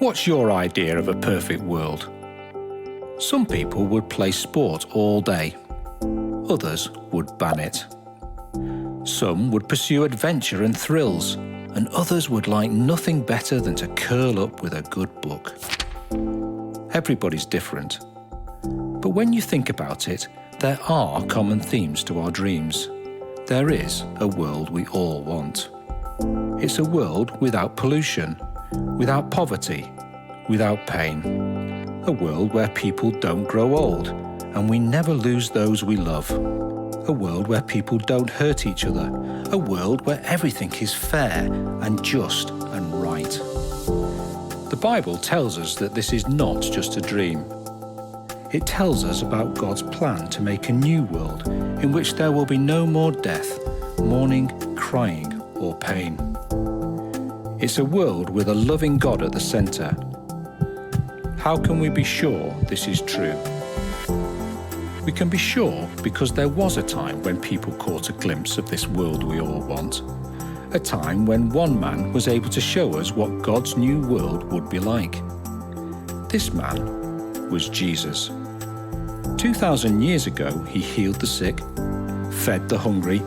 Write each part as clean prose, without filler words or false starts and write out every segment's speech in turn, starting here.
What's your idea of a perfect world? Some people would play sport all day. Others would ban it. Some would pursue adventure and thrills, and others would like nothing better than to curl up with a good book. Everybody's different. But when you think about it, there are common themes to our dreams. There is a world we all want. It's a world without pollution, without poverty, without pain. A world where people don't grow old and we never lose those we love. A world where people don't hurt each other. A world where everything is fair and just and right. The Bible tells us that this is not just a dream. It tells us about God's plan to make a new world in which there will be no more death, mourning, crying, or pain. It's a world with a loving God at the centre. How can we be sure this is true? We can be sure because there was a time when people caught a glimpse of this world we all want. A time when one man was able to show us what God's new world would be like. This man was Jesus. 2,000 years ago, he healed the sick, fed the hungry,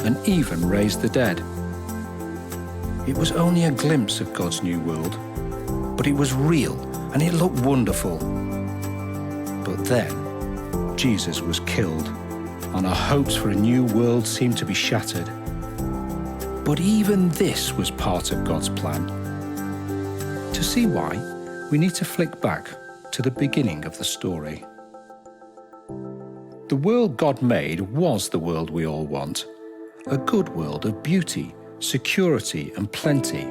and even raised the dead. It was only a glimpse of God's new world, but it was real and it looked wonderful. But then, Jesus was killed, and our hopes for a new world seemed to be shattered. But even this was part of God's plan. To see why, we need to flick back to the beginning of the story. The world God made was the world we all want, a good world of beauty, security and plenty.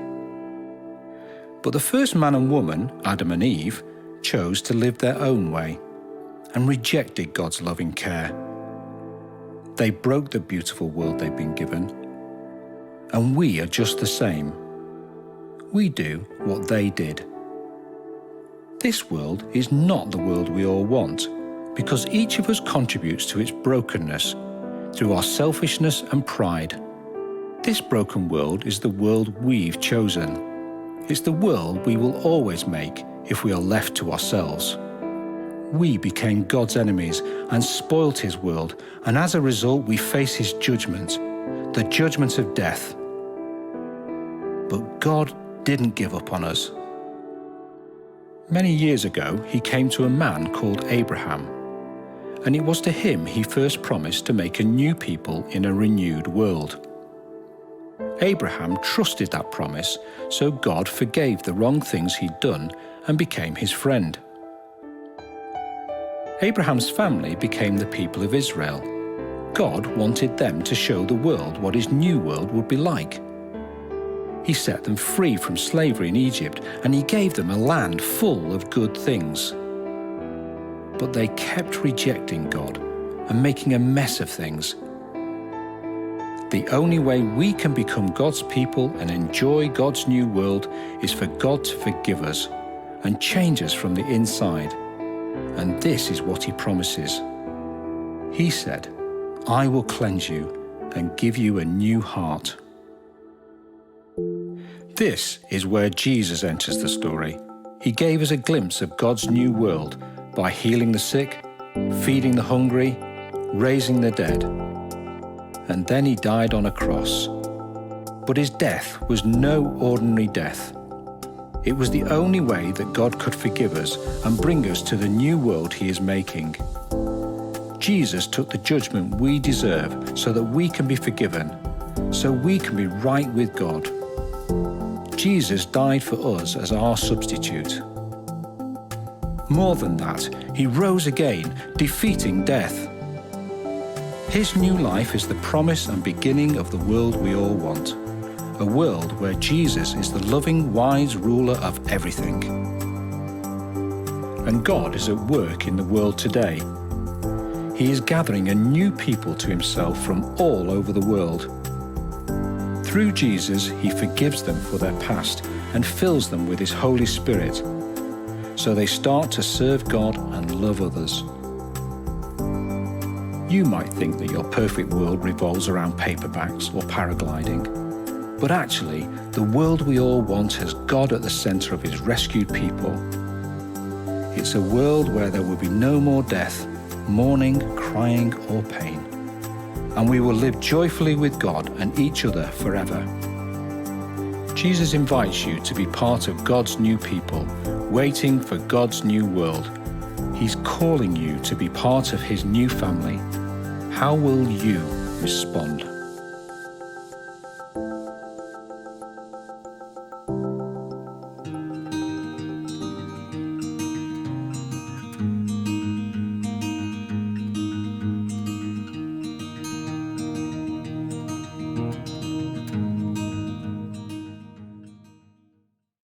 But the first man and woman, Adam and Eve, chose to live their own way and rejected God's loving care. They broke the beautiful world they'd been given, and we are just the same. We do what they did. This world is not the world we all want, because each of us contributes to its brokenness through our selfishness and pride. This broken world is the world we've chosen. It's the world we will always make if we are left to ourselves. We became God's enemies and spoilt his world, and as a result we face his judgment, the judgment of death. But God didn't give up on us. Many years ago, he came to a man called Abraham, and it was to him he first promised to make a new people in a renewed world. Abraham trusted that promise, so God forgave the wrong things he'd done and became his friend. Abraham's family became the people of Israel. God wanted them to show the world what his new world would be like. He set them free from slavery in Egypt, and he gave them a land full of good things. But they kept rejecting God and making a mess of things. The only way we can become God's people and enjoy God's new world is for God to forgive us and change us from the inside. And this is what he promises. He said, "I will cleanse you and give you a new heart." This is where Jesus enters the story. He gave us a glimpse of God's new world by healing the sick, feeding the hungry, raising the dead. And then he died on a cross. But his death was no ordinary death. It was the only way that God could forgive us and bring us to the new world he is making. Jesus took the judgment we deserve so that we can be forgiven, so we can be right with God. Jesus died for us as our substitute. More than that, he rose again, defeating death. His new life is the promise and beginning of the world we all want, a world where Jesus is the loving, wise ruler of everything. And God is at work in the world today. He is gathering a new people to himself from all over the world. Through Jesus, he forgives them for their past and fills them with his Holy Spirit, so they start to serve God and love others. You might think that your perfect world revolves around paperbacks or paragliding, But actually, the world we all want has God at the centre of his rescued people. It's a world where there will be no more death, mourning, crying, or pain. And we will live joyfully with God and each other forever. Jesus invites you to be part of God's new people, waiting for God's new world. He's calling you to be part of his new family. How will you respond?